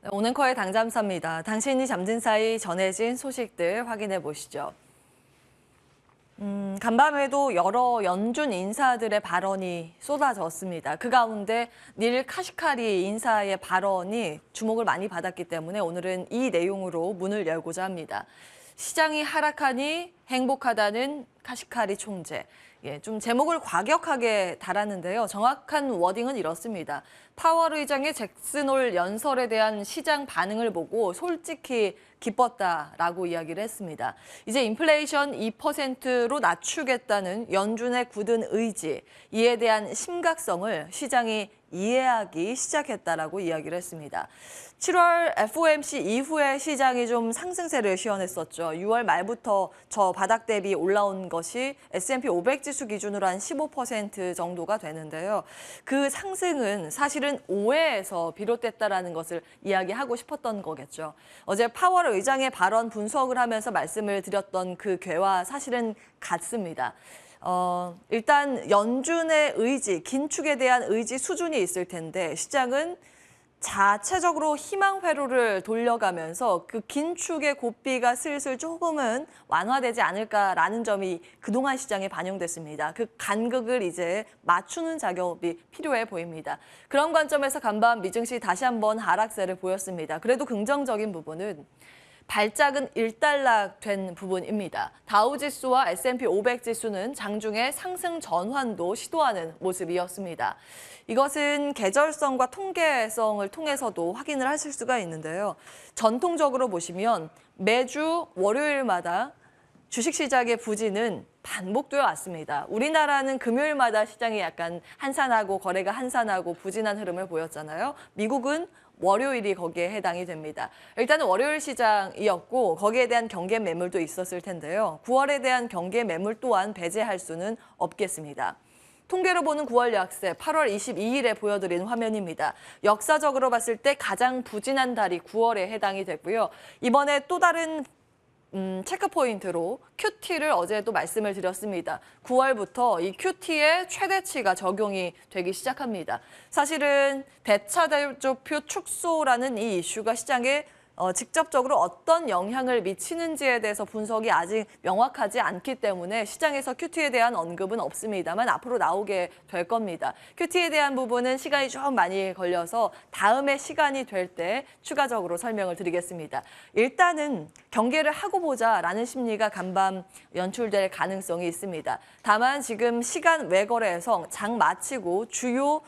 네, 오늘커의 당잠사입니다. 당신이 잠든 사이 전해진 소식들 확인해 보시죠. 간밤에도 여러 연준 인사들의 발언이 쏟아졌습니다. 그 가운데 닐 카시카리 인사의 발언이 주목을 많이 받았기 때문에 오늘은 이 내용으로 문을 열고자 합니다. 시장이 하락하니 행복하다는 카시카리 총재. 좀 제목을 과격하게 달았는데요. 정확한 워딩은 이렇습니다. 파월 의장의 잭슨홀 연설에 대한 시장 반응을 보고 솔직히 기뻤다라고 이야기를 했습니다. 이제 인플레이션 2%로 낮추겠다는 연준의 굳은 의지, 이에 대한 심각성을 시장이 이해하기 시작했다라고 이야기를 했습니다. 7월 FOMC 이후에 시장이 좀 상승세를 시현했었죠. 6월 말부터 저 바닥 대비 올라온 것이 S&P 500 지수 기준으로 한 15% 정도가 되는데요. 그 상승은 사실은 오해에서 비롯됐다라는 것을 이야기하고 싶었던 거겠죠. 어제 파월 의장의 발언 분석을 하면서 말씀을 드렸던 그 궤와 사실은 같습니다. 일단 연준의 의지, 긴축에 대한 의지 수준이 있을 텐데 시장은 자체적으로 희망 회로를 돌려가면서 그 긴축의 고삐가 슬슬 조금은 완화되지 않을까라는 점이 그동안 시장에 반영됐습니다. 그 간극을 이제 맞추는 작업이 필요해 보입니다. 그런 관점에서 간밤 미증시 다시 한번 하락세를 보였습니다. 그래도 긍정적인 부분은 발작은 일단락된 부분입니다. 다우지수와 S&P 500 지수는 장중에 상승 전환도 시도하는 모습이었습니다. 이것은 계절성과 통계성을 통해서도 확인을 하실 수가 있는데요. 전통적으로 보시면 매주 월요일마다 주식시장의 부진은 반복되어 왔습니다. 우리나라는 금요일마다 시장이 약간 한산하고 거래가 한산하고 부진한 흐름을 보였잖아요. 미국은 월요일이 거기에 해당이 됩니다. 일단은 월요일 시장이었고 거기에 대한 경계 매물도 있었을 텐데요. 9월에 대한 경계 매물 또한 배제할 수는 없겠습니다. 통계로 보는 9월 약세 8월 22일에 보여드린 화면입니다. 역사적으로 봤을 때 가장 부진한 달이 9월에 해당이 됐고요. 이번에 또 다른 체크 포인트로 QT를 어제도 말씀을 드렸습니다. 9월부터 이 QT의 최대치가 적용이 되기 시작합니다. 사실은 대차대조표 축소라는 이 이슈가 시장에 직접적으로 어떤 영향을 미치는지에 대해서 분석이 아직 명확하지 않기 때문에 시장에서 QT에 대한 언급은 없습니다만 앞으로 나오게 될 겁니다. QT에 대한 부분은 시간이 좀 많이 걸려서 다음에 시간이 될 때 추가적으로 설명을 드리겠습니다. 일단은 경계를 하고 보자라는 심리가 간밤 연출될 가능성이 있습니다. 다만 지금 시간 외거래에서 장 마치고 주요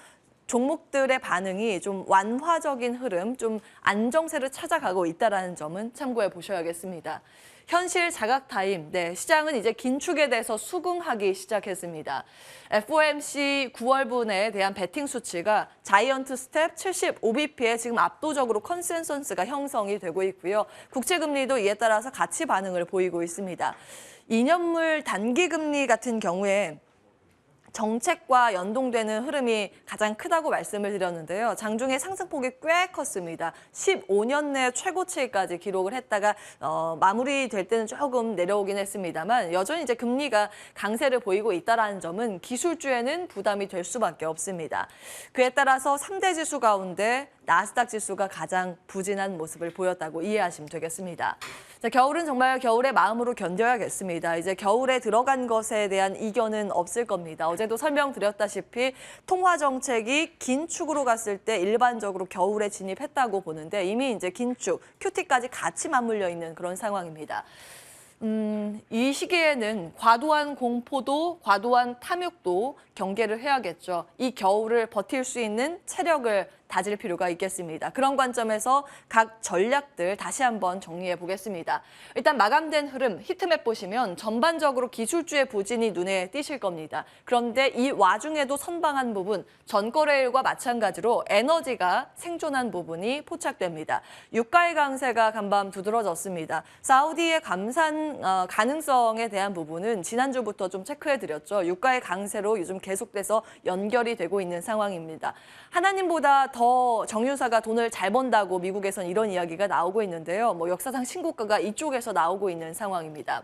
종목들의 반응이 좀 완화적인 흐름, 좀 안정세를 찾아가고 있다는 점은 참고해 보셔야겠습니다. 현실 자각 타임, 시장은 이제 긴축에 대해서 수긍하기 시작했습니다. FOMC 9월분에 대한 베팅 수치가 자이언트 스텝 75bp에 지금 압도적으로 컨센서스가 형성이 되고 있고요. 국채금리도 이에 따라서 같이 반응을 보이고 있습니다. 2년물 단기금리 같은 경우에 정책과 연동되는 흐름이 가장 크다고 말씀을 드렸는데요. 장중에 상승폭이 꽤 컸습니다. 15년 내 최고치까지 기록을 했다가 마무리될 때는 조금 내려오긴 했습니다만 여전히 이제 금리가 강세를 보이고 있다는 점은 기술주에는 부담이 될 수밖에 없습니다. 그에 따라서 3대 지수 가운데 나스닥 지수가 가장 부진한 모습을 보였다고 이해하시면 되겠습니다. 자, 겨울은 정말 겨울의 마음으로 견뎌야겠습니다. 이제 겨울에 들어간 것에 대한 이견은 없을 겁니다. 어제도 설명드렸다시피 통화 정책이 긴축으로 갔을 때 일반적으로 겨울에 진입했다고 보는데 이미 이제 긴축, QT까지 같이 맞물려 있는 그런 상황입니다. 이 시기에는 과도한 공포도 과도한 탐욕도 경계를 해야겠죠. 이 겨울을 버틸 수 있는 체력을 다질 필요가 있겠습니다. 그런 관점에서 각 전략들 다시 한번 정리해 보겠습니다. 일단 마감된 흐름 히트맵 보시면 전반적으로 기술주의 부진이 눈에 띄실 겁니다. 그런데 이 와중에도 선방한 부분, 전거래일과 마찬가지로 에너지가 생존한 부분이 포착됩니다. 유가의 강세가 간밤 두드러졌습니다. 사우디의 감산 가능성에 대한 부분은 지난주부터 좀 체크해드렸죠. 유가의 강세로 요즘 계속돼서 연결이 되고 있는 상황입니다. 하나님보다 더 정유사가 돈을 잘 번다고 미국에선 이런 이야기가 나오고 있는데요. 역사상 신고가가 이쪽에서 나오고 있는 상황입니다.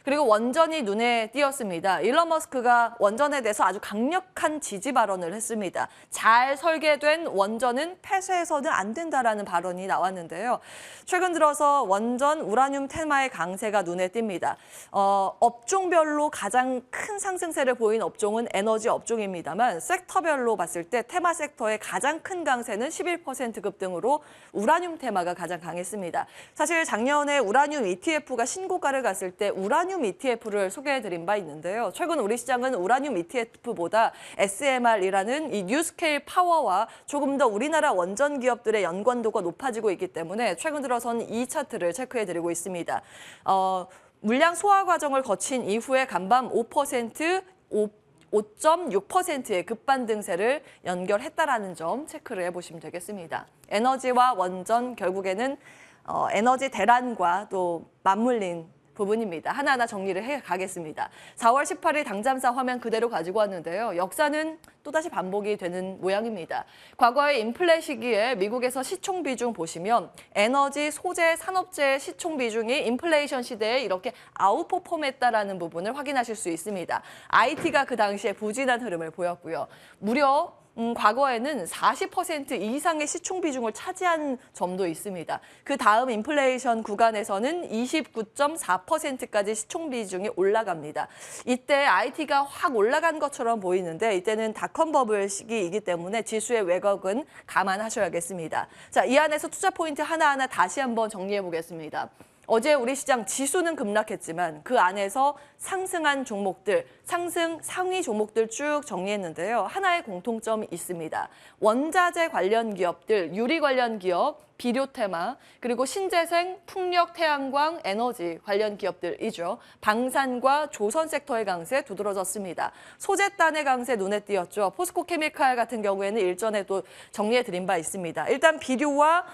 그리고 원전이 눈에 띄었습니다. 일론 머스크가 원전에 대해서 아주 강력한 지지 발언을 했습니다. 잘 설계된 원전은 폐쇄해서는 안 된다라는 발언이 나왔는데요. 최근 들어서 원전 우라늄 테마의 강세가 눈에 띕니다. 업종별로 가장 큰 상승세를 보인 업종은 에너지 업종입니다만 섹터별로 봤을 때 테마 섹터의 가장 큰 강세는 11% 급등으로 우라늄 테마가 가장 강했습니다. 사실 작년에 우라늄 ETF가 신고가를 갔을 때 우라늄 ETF를 소개해드린 바 있는데요. 최근 우리 시장은 우라늄 ETF보다 SMR이라는 이 뉴스케일 파워와 조금 더 우리나라 원전 기업들의 연관도가 높아지고 있기 때문에 최근 들어선 이 차트를 체크해드리고 있습니다. 물량 소화 과정을 거친 이후에 간밤 5.6%의 급반등세를 연결했다라는 점 체크를 해보시면 되겠습니다. 에너지와 원전 결국에는 에너지 대란과 또 맞물린 부분입니다. 하나하나 정리를 해 가겠습니다. 4월 18일 당잠사 화면 그대로 가지고 왔는데요. 역사는 또다시 반복이 되는 모양입니다. 과거의 인플레 시기에 미국에서 시총 비중 보시면 에너지, 소재, 산업재의 시총 비중이 인플레이션 시대에 이렇게 아웃퍼폼했다라는 부분을 확인하실 수 있습니다. IT가 그 당시에 부진한 흐름을 보였고요. 무려 과거에는 40% 이상의 시총 비중을 차지한 점도 있습니다. 그 다음 인플레이션 구간에서는 29.4%까지 시총 비중이 올라갑니다. 이때 IT가 확 올라간 것처럼 보이는데 이때는 닷컴 버블 시기이기 때문에 지수의 왜곡은 감안하셔야겠습니다. 자, 이 안에서 투자 포인트 하나하나 다시 한번 정리해 보겠습니다. 어제 우리 시장 지수는 급락했지만 그 안에서 상승한 종목들, 상승 상위 종목들 쭉 정리했는데요. 하나의 공통점이 있습니다. 원자재 관련 기업들, 유리 관련 기업, 비료 테마, 그리고 신재생, 풍력, 태양광, 에너지 관련 기업들이죠. 방산과 조선 섹터의 강세 두드러졌습니다. 소재단의 강세 눈에 띄었죠. 포스코 케미칼 같은 경우에는 일전에도 정리해드린 바 있습니다. 일단 비료와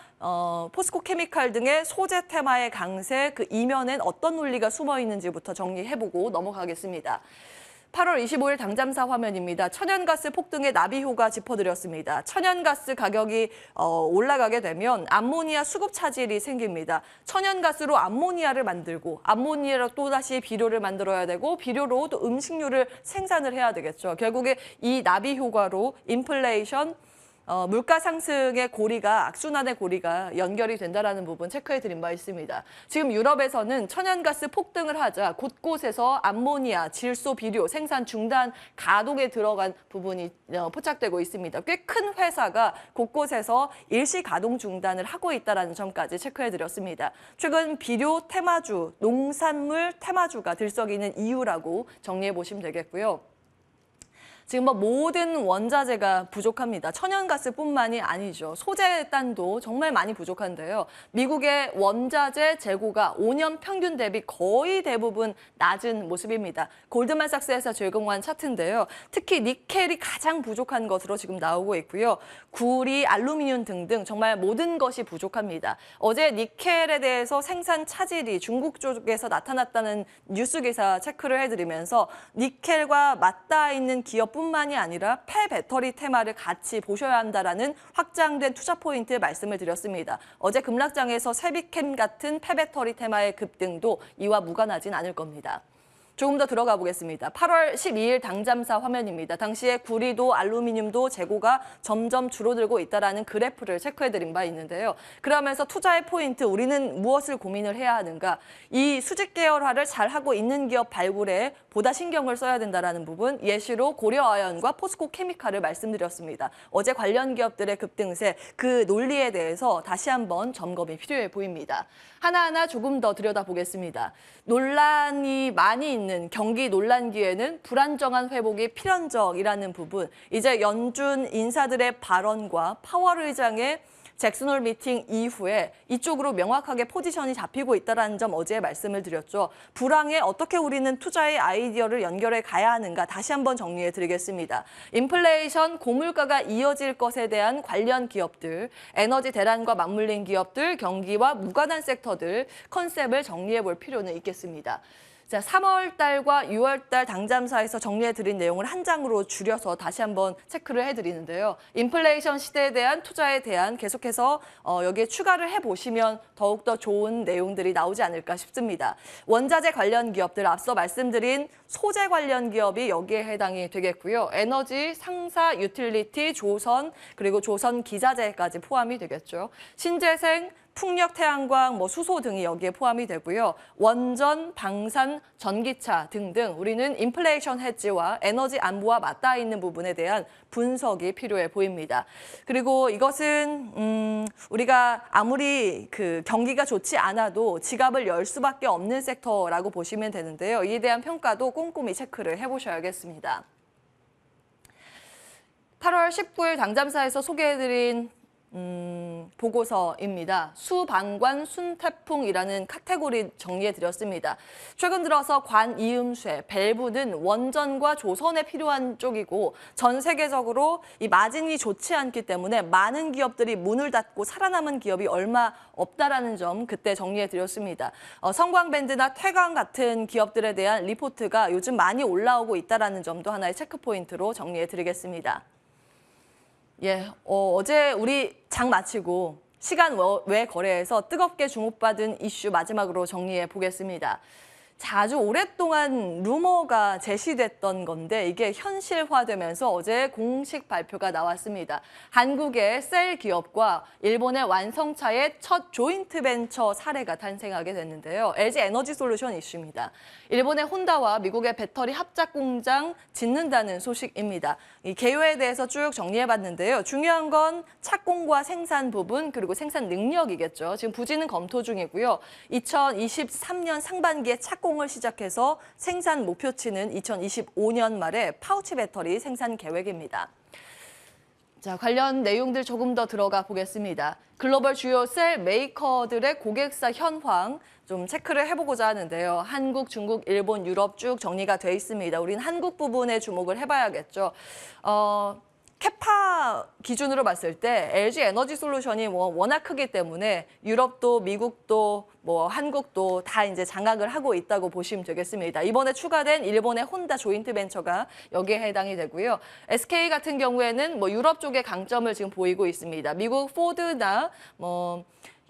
포스코 케미칼 등의 소재 테마의 강세, 그 이면엔 어떤 논리가 숨어 있는지부터 정리해보고 넘어가겠습니다. 8월 25일 당잠사 화면입니다. 천연가스 폭등의 나비 효과 짚어드렸습니다. 천연가스 가격이 올라가게 되면 암모니아 수급 차질이 생깁니다. 천연가스로 암모니아를 만들고 암모니아로 또다시 비료를 만들어야 되고 비료로 또 음식료를 생산을 해야 되겠죠. 결국에 이 나비 효과로 인플레이션, 물가 상승의 고리가 악순환의 고리가 연결이 된다라는 부분 체크해드린 바 있습니다. 지금 유럽에서는 천연가스 폭등을 하자 곳곳에서 암모니아, 질소 비료 생산 중단 가동에 들어간 부분이 포착되고 있습니다. 꽤 큰 회사가 곳곳에서 일시 가동 중단을 하고 있다는 점까지 체크해드렸습니다. 최근 비료 테마주, 농산물 테마주가 들썩이는 이유라고 정리해 보시면 되겠고요. 지금 모든 원자재가 부족합니다. 천연가스뿐만이 아니죠. 소재단도 정말 많이 부족한데요. 미국의 원자재 재고가 5년 평균 대비 거의 대부분 낮은 모습입니다. 골드만삭스에서 제공한 차트인데요. 특히 니켈이 가장 부족한 것으로 지금 나오고 있고요. 구리, 알루미늄 등등 정말 모든 것이 부족합니다. 어제 니켈에 대해서 생산 차질이 중국 쪽에서 나타났다는 뉴스 기사 체크를 해드리면서 니켈과 맞닿아 있는 기업뿐만이 아니라 폐배터리 테마를 같이 보셔야 한다라는 확장된 투자 포인트 말씀을 드렸습니다. 어제 급락장에서 세비캠 같은 폐배터리 테마의 급등도 이와 무관하진 않을 겁니다. 조금 더 들어가 보겠습니다. 8월 12일 당잠사 화면입니다. 당시에 구리도 알루미늄도 재고가 점점 줄어들고 있다는 그래프를 체크해드린 바 있는데요. 그러면서 투자의 포인트, 우리는 무엇을 고민을 해야 하는가? 이 수직 계열화를 잘하고 있는 기업 발굴에 보다 신경을 써야 된다는 부분, 예시로 고려아연과 포스코 케미칼을 말씀드렸습니다. 어제 관련 기업들의 급등세, 그 논리에 대해서 다시 한번 점검이 필요해 보입니다. 하나하나 조금 더 들여다보겠습니다. 논란이 많이 있는 경기 논란기에는 불안정한 회복이 필연적이라는 부분, 이제 연준 인사들의 발언과 파월 의장의 잭슨홀 미팅 이후에 이쪽으로 명확하게 포지션이 잡히고 있다는 점 어제 말씀을 드렸죠. 불황에 어떻게 우리는 투자의 아이디어를 연결해 가야 하는가 다시 한번 정리해 드리겠습니다. 인플레이션, 고물가가 이어질 것에 대한 관련 기업들, 에너지 대란과 맞물린 기업들, 경기와 무관한 섹터들 컨셉을 정리해 볼 필요는 있겠습니다. 자, 3월 달과 6월 달 당잠사에서 정리해드린 내용을 한 장으로 줄여서 다시 한번 체크를 해드리는데요. 인플레이션 시대에 대한 투자에 대한 계속해서 여기에 추가를 해보시면 더욱더 좋은 내용들이 나오지 않을까 싶습니다. 원자재 관련 기업들, 앞서 말씀드린 소재 관련 기업이 여기에 해당이 되겠고요. 에너지, 상사, 유틸리티, 조선, 그리고 조선 기자재까지 포함이 되겠죠. 신재생, 풍력, 태양광, 수소 등이 여기에 포함이 되고요. 원전, 방산, 전기차 등등 우리는 인플레이션 헤지와 에너지 안보와 맞닿아 있는 부분에 대한 분석이 필요해 보입니다. 그리고 이것은 우리가 아무리 경기가 좋지 않아도 지갑을 열 수밖에 없는 섹터라고 보시면 되는데요. 이에 대한 평가도 꼼꼼히 체크를 해보셔야겠습니다. 8월 19일 당잠사에서 소개해드린 보고서입니다. 수방관 순태풍이라는 카테고리 정리해드렸습니다. 최근 들어서 관이음쇠, 밸브는 원전과 조선에 필요한 쪽이고 전 세계적으로 이 마진이 좋지 않기 때문에 많은 기업들이 문을 닫고 살아남은 기업이 얼마 없다라는 점 그때 정리해드렸습니다. 성광밴드나 태광 같은 기업들에 대한 리포트가 요즘 많이 올라오고 있다는 점도 하나의 체크포인트로 정리해드리겠습니다. 예, 어제 우리 장 마치고 시간 외 거래에서 뜨겁게 주목받은 이슈 마지막으로 정리해 보겠습니다. 자, 아주 오랫동안 루머가 제시됐던 건데 이게 현실화되면서 어제 공식 발표가 나왔습니다. 한국의 셀 기업과 일본의 완성차의 첫 조인트 벤처 사례가 탄생하게 됐는데요. LG 에너지 솔루션 이슈입니다. 일본의 혼다와 미국의 배터리 합작 공장 짓는다는 소식입니다. 이 개요에 대해서 쭉 정리해봤는데요. 중요한 건 착공과 생산 부분 그리고 생산 능력이겠죠. 지금 부지는 검토 중이고요. 2023년 상반기에 착공을 시작해서 생산 목표치는 2025년 말에 파우치 배터리 생산 계획입니다. 자, 관련 내용들 조금 더 들어가 보겠습니다. 글로벌 주요 셀 메이커들의 고객사 현황 좀 체크를 해보고자 하는데요. 한국, 중국, 일본, 유럽 쭉 정리가 돼 있습니다. 우린 한국 부분에 주목을 해봐야겠죠. 캐파 기준으로 봤을 때 LG 에너지 솔루션이 워낙 크기 때문에 유럽도 미국도 한국도 다 이제 장악을 하고 있다고 보시면 되겠습니다. 이번에 추가된 일본의 혼다 조인트 벤처가 여기에 해당이 되고요. SK 같은 경우에는 유럽 쪽에 강점을 지금 보이고 있습니다. 미국 포드나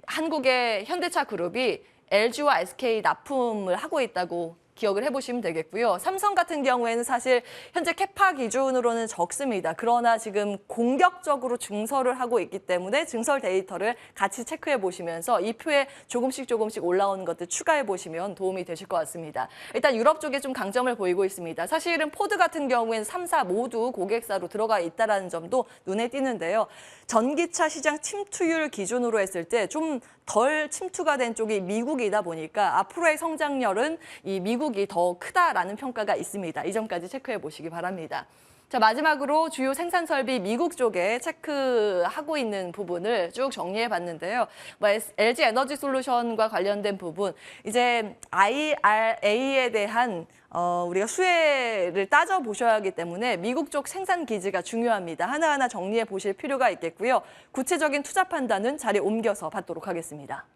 한국의 현대차 그룹이 LG와 SK 납품을 하고 있다고 기억을 해보시면 되겠고요. 삼성 같은 경우에는 사실 현재 캐파 기준으로는 적습니다. 그러나 지금 공격적으로 증설을 하고 있기 때문에 증설 데이터를 같이 체크해 보시면서 이 표에 조금씩 올라오는 것들 추가해 보시면 도움이 되실 것 같습니다. 일단 유럽 쪽에 좀 강점을 보이고 있습니다. 사실은 포드 같은 경우에는 3사 모두 고객사로 들어가 있다는 점도 눈에 띄는데요. 전기차 시장 침투율 기준으로 했을 때 좀 덜 침투가 된 쪽이 미국이다 보니까 앞으로의 성장률은 이 미국이 더 크다라는 평가가 있습니다. 이 점까지 체크해 보시기 바랍니다. 자, 마지막으로 주요 생산 설비 미국 쪽에 체크하고 있는 부분을 쭉 정리해 봤는데요. LG 에너지 솔루션과 관련된 부분, 이제 IRA에 대한 우리가 수혜를 따져보셔야 하기 때문에 미국 쪽 생산 기지가 중요합니다. 하나하나 정리해 보실 필요가 있겠고요. 구체적인 투자 판단은 자리에 옮겨서 받도록 하겠습니다.